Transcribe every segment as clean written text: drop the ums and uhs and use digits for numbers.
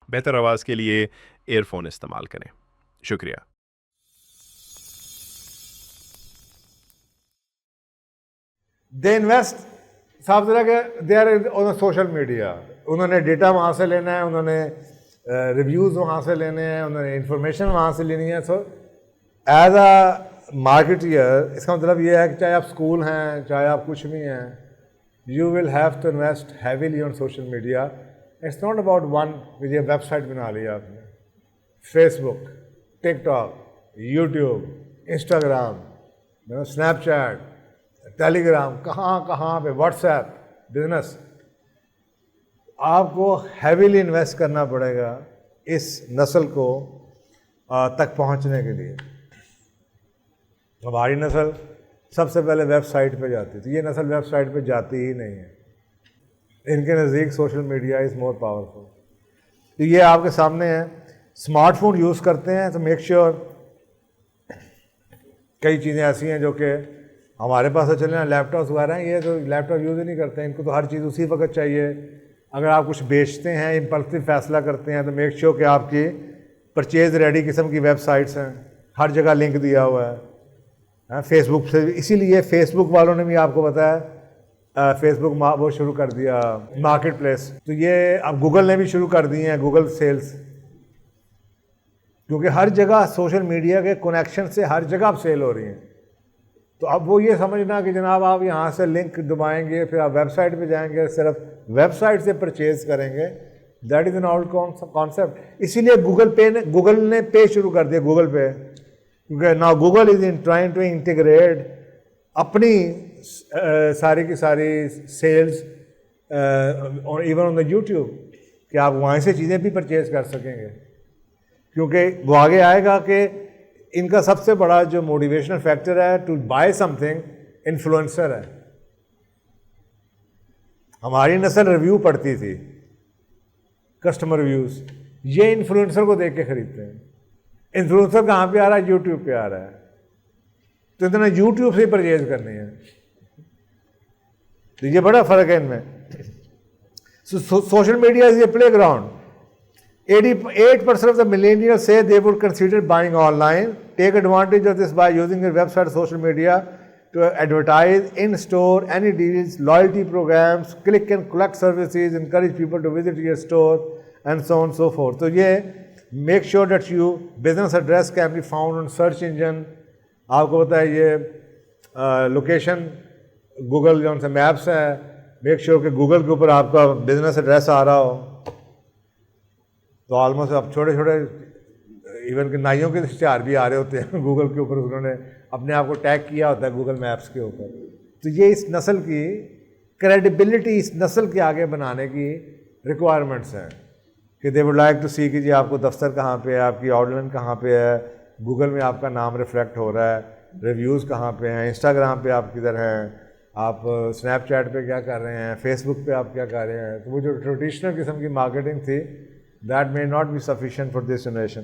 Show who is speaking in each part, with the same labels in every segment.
Speaker 1: बेहतर आवाज़ के लिए एयरफोन इस्तेमाल करें। शुक्रिया।
Speaker 2: दे इन्वेस्ट साफ तरह के they are on social media, उन्होंने डेटा वहाँ से लेना है, उन्होंने रिव्यूज़ वहाँ से लेने हैं, उन्होंने इंफॉर्मेशन वहाँ से लेनी है। सो एज अ मार्केटियर इसका मतलब ये है कि चाहे आप स्कूल हैं, चाहे आप कुछ भी हैं, you will have to invest heavily on social media. It's not about one कि ये वेबसाइट बना लिया आपने, Facebook, TikTok, YouTube, Instagram, Snapchat, Telegram, कहाँ पे, व्हाट्सएप, बिजनेस, आपको हैवीली इन्वेस्ट करना पड़ेगा इस नस्ल को तक पहुंचने के लिए। हमारी नस्ल सबसे पहले वेबसाइट पे जाती थी, ये नस्ल वेबसाइट पे जाती ही नहीं है। इनके नज़दीक social media is more powerful. तो ये आपके सामने है, स्मार्टफोन यूज़ करते हैं तो मेक श्योर कई चीज़ें ऐसी हैं जो कि हमारे पास तो चले लैपटॉप वगैरह हैं, ये तो लैपटॉप यूज़ ही नहीं करते हैं, इनको तो हर चीज़ उसी वक्त चाहिए। अगर आप कुछ बेचते हैं, इम्पल्सिव फैसला करते हैं, तो मेक श्योर कि आपकी परचेज रेडी किस्म की वेबसाइट्स हैं, हर जगह लिंक दिया हुआ है फेसबुक से। इसीलिए फेसबुक वालों ने भी आपको बताया फेसबुक वो शुरू कर दिया मार्केट प्लेस। तो ये अब गूगल ने भी शुरू कर दिए हैं, गूगल सेल्स, क्योंकि हर जगह सोशल मीडिया के कनेक्शन से हर जगह अब सेल हो रही हैं। तो अब वो ये समझना कि जनाब आप यहाँ से लिंक दबाएंगे, फिर आप वेबसाइट पे जाएंगे, सिर्फ वेबसाइट से परचेज करेंगे, that is an old concept. इसीलिए गूगल ने पे शुरू कर दिया, गूगल पे, क्योंकि now Google is in trying to integrate अपनी सारी की सारी सेल्स और इवन ऑन द यूट्यूब, कि आप वहाँ से चीज़ें भी परचेज कर सकेंगे। क्योंकि वो आगे आएगा कि इनका सबसे बड़ा जो मोटिवेशनल फैक्टर है टू बाय समथिंग, इन्फ्लुएंसर है। हमारी नस्ल रिव्यू पढ़ती थी, कस्टमर रिव्यूज़, ये इन्फ्लुएंसर को देख के खरीदते हैं। इन्फ्लुएंसर कहाँ पे आ रहा है? यूट्यूब पे आ रहा है, तो इतना यूट्यूब से परचेज करनी है। तो ये बड़ा फ़र्क है इनमें। Social media is a play ground. 88% of the millennials say they would consider buying online. Take advantage of this by using your website or social media to advertise, in-store, any deals, loyalty programs, click and collect services, encourage people to visit your store, and so on and so forth. So ये make sure that your business address can be found on search engine. आपको पता है ये location Google जो से maps है, make sure कि Google के ऊपर आपका बिजनेस एड्रेस आ रहा हो। तो ऑलमोस्ट अब छोटे छोटे इवन के नाइयों के इश्तिहार भी आ रहे होते हैं गूगल के ऊपर, उन्होंने अपने आप को टैग किया होता है गूगल मैप्स के ऊपर। तो ये इस नस्ल की क्रेडिबिलिटी, इस नस्ल के आगे बनाने की रिक्वायरमेंट्स हैं कि दे वुड लाइक टू सी कि जी आपको दफ्तर कहाँ पे है, आपकी आउटलाइन कहाँ पे है, गूगल में आपका नाम रिफ्लेक्ट हो रहा है, रिव्यूज़ कहाँ पे हैं, इंस्टाग्राम पे आप किधर हैं, आप स्नैपचैट पे क्या कर रहे हैं, फेसबुक पे आप क्या कर रहे हैं। तो वो जो ट्रेडिशनल किस्म की मार्केटिंग थी, that may not be sufficient for this generation.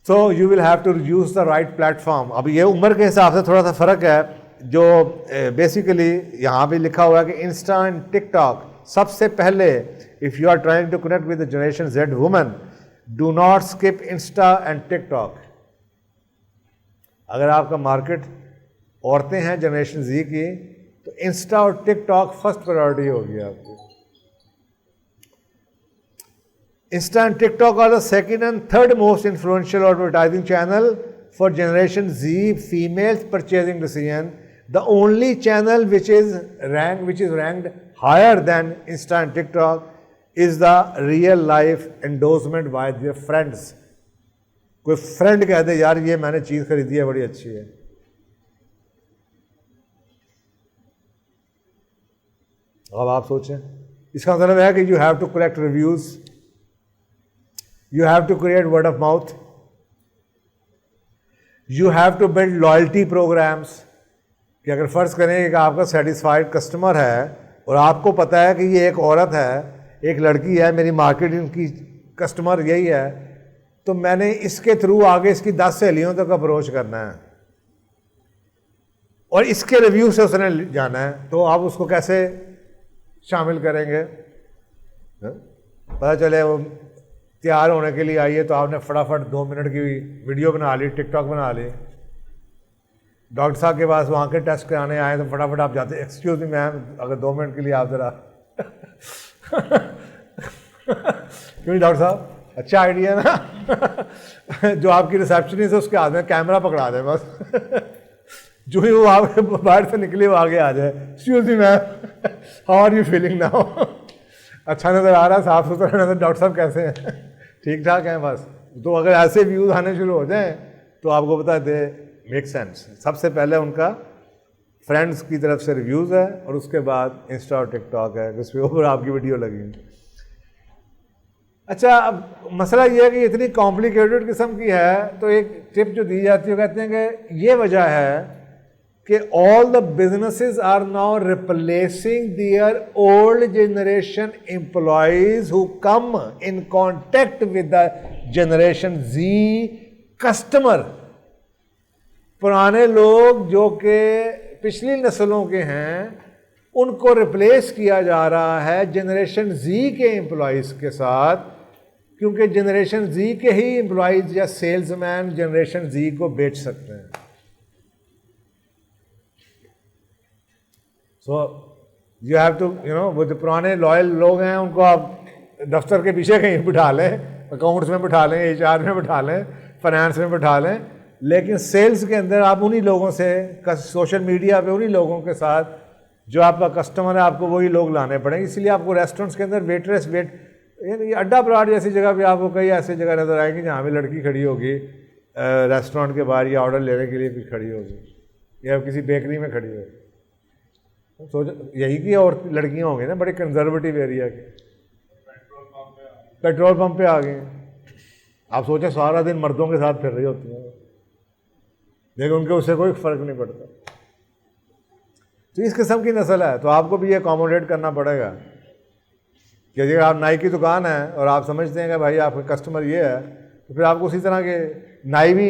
Speaker 2: So you will have to use the right platform. अब ये उम्र के हिसाब से थोड़ा सा फ़र्क है, जो बेसिकली यहाँ पे लिखा हुआ है कि इंस्टा एंड टिकटॉक सबसे पहले, if you are trying to connect with the generation Z women, do not skip insta and TikTok. अगर आपका मार्केट औरतें हैं जनरेशन जी की, तो इंस्टा और टिकटॉक फर्स्ट प्रायोरिटी होगी आपकी। Insta and TikTok are the second and third most influential advertising channel for Generation Z females purchasing decision. The only channel which is ranked higher than Insta and TikTok is the real life endorsement by their friends. कोई friend कह दे यार ये मैंने चीज़ खरीदी है बड़ी अच्छी है। अब आप सोचें, इसका मतलब है कि you have to collect reviews, you have to create word of mouth, you have to build loyalty programs। कि अगर फ़र्ज़ करें कि आपका सेटिस्फाइड कस्टमर है और आपको पता है कि ये एक औरत है, एक लड़की है, मेरी मार्केटिंग की कस्टमर यही है, तो मैंने इसके थ्रू आगे इसकी 10 सहेलियों तक अप्रोच करना है और इसके रिव्यू से उसने जाना है, तो आप उसको कैसे शामिल करेंगे? पता चले वो तैयार होने के लिए आई है तो आपने फटाफट 2 मिनट की वीडियो बना ली, टिकटॉक बना ली। डॉक्टर साहब के पास वहाँ के टेस्ट कराने आए तो फटाफट आप जाते, एक्सक्यूज मी मैम, अगर 2 मिनट के लिए आप ज़रा क्यों डॉक्टर साहब, अच्छा आइडिया ना जो आपकी रिसेप्शनिस्ट है उसके हाथ में कैमरा पकड़ा दे बस जो ही वो आप बाहर से निकले वो आगे आ जाए, excuse me ma'am, how are you feeling now, अच्छा नज़र आ रहा, साफ सुथरा नज़र, डॉक्टर साहब कैसे हैं, ठीक ठाक हैं बस। तो अगर ऐसे व्यूज़ आने शुरू हो जाएं तो आपको बता दे मेक सेंस। सबसे पहले उनका फ्रेंड्स की तरफ से रिव्यूज़ है और उसके बाद इंस्टा और टिकटॉक है जिसके ऊपर आपकी वीडियो लगी। अच्छा, अब मसला ये है कि इतनी कॉम्प्लिकेटेड किस्म की है तो एक टिप जो दी जाती है कहते हैं कि ये वजह है कि all the businesses are now replacing their old generation employees who come in contact with the generation G customer. पुराने लोग जो कि पिछली नस्लों के हैं उनको रिप्लेस किया जा रहा है जनरेशन जी के एम्प्लॉयज़ के साथ, क्योंकि जनरेशन जी के ही एम्प्लॉयज़ या सेल्समैन जनरेशन जी को बेच सकते हैं। सो यू हैव टू वो जो पुराने लॉयल लोग हैं उनको आप दफ्तर के पीछे कहीं बिठा लें, अकाउंट्स में बिठा लें, HR में बिठा लें, फाइनेंस में बिठा लें, लेकिन सेल्स के अंदर आप उन्हीं लोगों से, सोशल मीडिया पे उन्हीं लोगों के साथ जो आपका कस्टमर है आपको वही लोग लाने पड़ेंगे। इसलिए आपको रेस्टोरेंट्स के अंदर वेटरेस ये अड्डा प्लाट जैसी जगह पे आपको कई ऐसी जगह नज़र आएंगी जहाँ पे लड़की खड़ी होगी रेस्टोरेंट के बाहर या ऑर्डर लेने के लिए कुछ खड़ी होगी या किसी बेकरी में खड़ी होगी। सोच यही की और लड़कियाँ होंगी ना बड़े कंजर्वेटिव एरिया के, पेट्रोल पंप पे आ गए। आप सोचें सारा दिन मर्दों के साथ फिर रही होती हैं लेकिन उनके उससे कोई फ़र्क नहीं पड़ता। तो इस किस्म की नस्ल है, तो आपको भी ये अकोमोडेट करना पड़ेगा कि अगर आप नाई की दुकान है और आप समझते हैं कि भाई आपका कस्टमर ये है तो फिर आपको उसी तरह के नाई भी,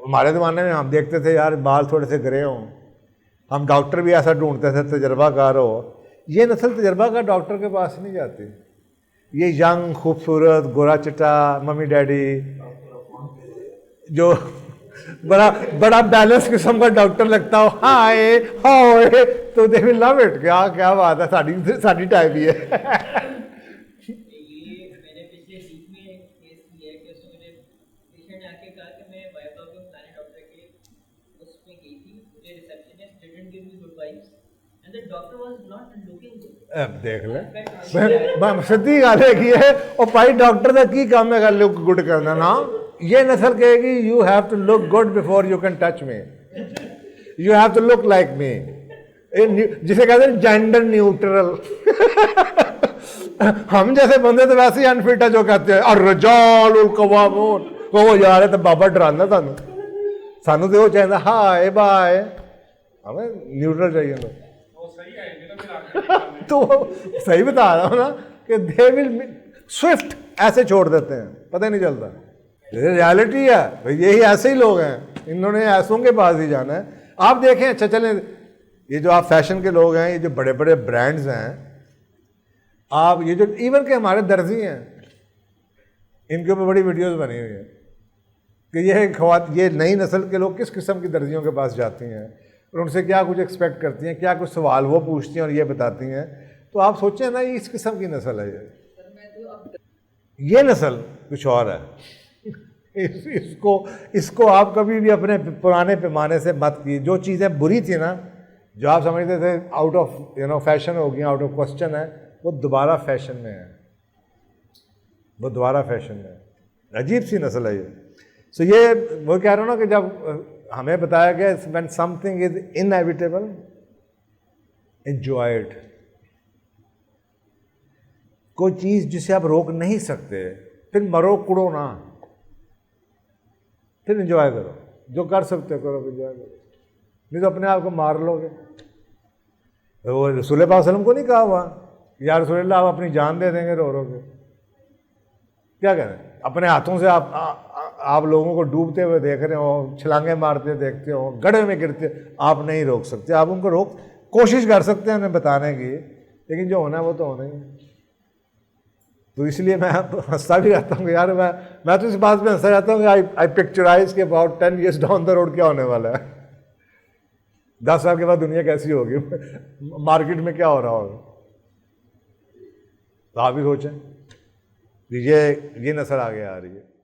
Speaker 2: हमारे ज़माने में हम देखते थे यार बाल थोड़े से ग्रे हों, हम डॉक्टर भी ऐसा ढूंढते थे तजर्बाकार हो। ये नस्ल तजर्बाकार डॉक्टर के पास नहीं जाती, ये यंग खूबसूरत गोरा चिट्टा मम्मी डैडी जो बड़ा बड़ा बैलेंस किस्म का डॉक्टर लगता हो, हाय हाय, तो दे विल लव इट। क्या बात है, साड़ी टाइप ही है।
Speaker 3: ये मैंने पिछले वीक में एक केस किया है कि उसमें मुझे पेशेंट ने आके कहा कि मैं वाइफ ऑफ फलाने डॉक्टर के उसमें गई थी, मुझे receptionist didn't give me good vibes and the doctor was not looking good.
Speaker 2: अब देख ले सच्ची गल है और भाई डॉक्टर का की काम है लुक गुड करना ना। ये नस्ल कहेगी you have to look good before you can touch me, you have to look like me, जिसे कहते हैं जेंडर न्यूट्रल। हम जैसे बंदे तो वैसे ही अनफिट है जो कहते हैं अर्रजालुल कवामून को वो यार है तो बाबा डराना सानू तो वो चाहिए हाय बाय, हमें न्यूट्रल चाहिए ना। तो सही बता रहा हूँ ना कि दे विल स्विफ्ट ऐसे छोड़ देते हैं, पता नहीं चलता। रियलिटी है भाई, यही ऐसे ही लोग हैं, इन्होंने ऐसों के पास ही जाना है। आप देखें, अच्छा चलें, ये जो आप फैशन के लोग हैं, ये जो बड़े बड़े ब्रांड्स हैं, आप ये जो इवन के हमारे दर्जी हैं, इनके ऊपर बड़ी वीडियोस बनी हुई है कि ये नई नस्ल के लोग किस किस्म की दर्जियों के पास जाती हैं और उनसे क्या कुछ एक्सपेक्ट करती हैं, क्या कुछ सवाल वो पूछती हैं और ये बताती हैं। तो आप सोचें ना, ये इस किस्म की नस्ल है ये नस्ल कुछ और है। इसको आप कभी भी अपने पुराने पैमाने से मत कीजिए। जो चीज़ें बुरी थी ना, जो आप समझते थे आउट ऑफ फैशन हो गई, आउट ऑफ क्वेश्चन है, वो दोबारा फैशन में है, वो दोबारा फैशन में है। अजीब सी नस्ल है ये। सो ये वो कह रहा हूँ ना कि जब हमें बताया गया when something is inevitable enjoy it. कोई चीज़ जिसे आप रोक नहीं सकते, फिर मरो कुड़ो ना, फिर एंजॉय करो, जो कर सकते हो करो, एंजॉय करो, नहीं तो अपने आप को मार लोगे। वो रसूल पाक सल्लल्लाहु अलैहि वसल्लम को नहीं कहा हुआ या रसूल अल्लाह आप अपनी जान दे देंगे रो के, क्या कह रहे हैं? अपने हाथों से आप लोगों को डूबते हुए देख रहे हो, छलांगे मारते देखते हो, गड्ढे में गिरते, आप नहीं रोक सकते। आप उनको कोशिश कर सकते हैं उन्हें बताने की, लेकिन जो होना है वो तो होना ही है। तो इसलिए मैं हंसता भी रहता हूँ यार, मैं तो इस बात में हंसता रहता हूँ कि आई पिक्चराइज के about 10 years down the road क्या होने वाला है, 10 साल के बाद दुनिया कैसी होगी, मार्केट में क्या हो रहा होगा। तो आप भी सोचें, ये नसल आगे आ रही है।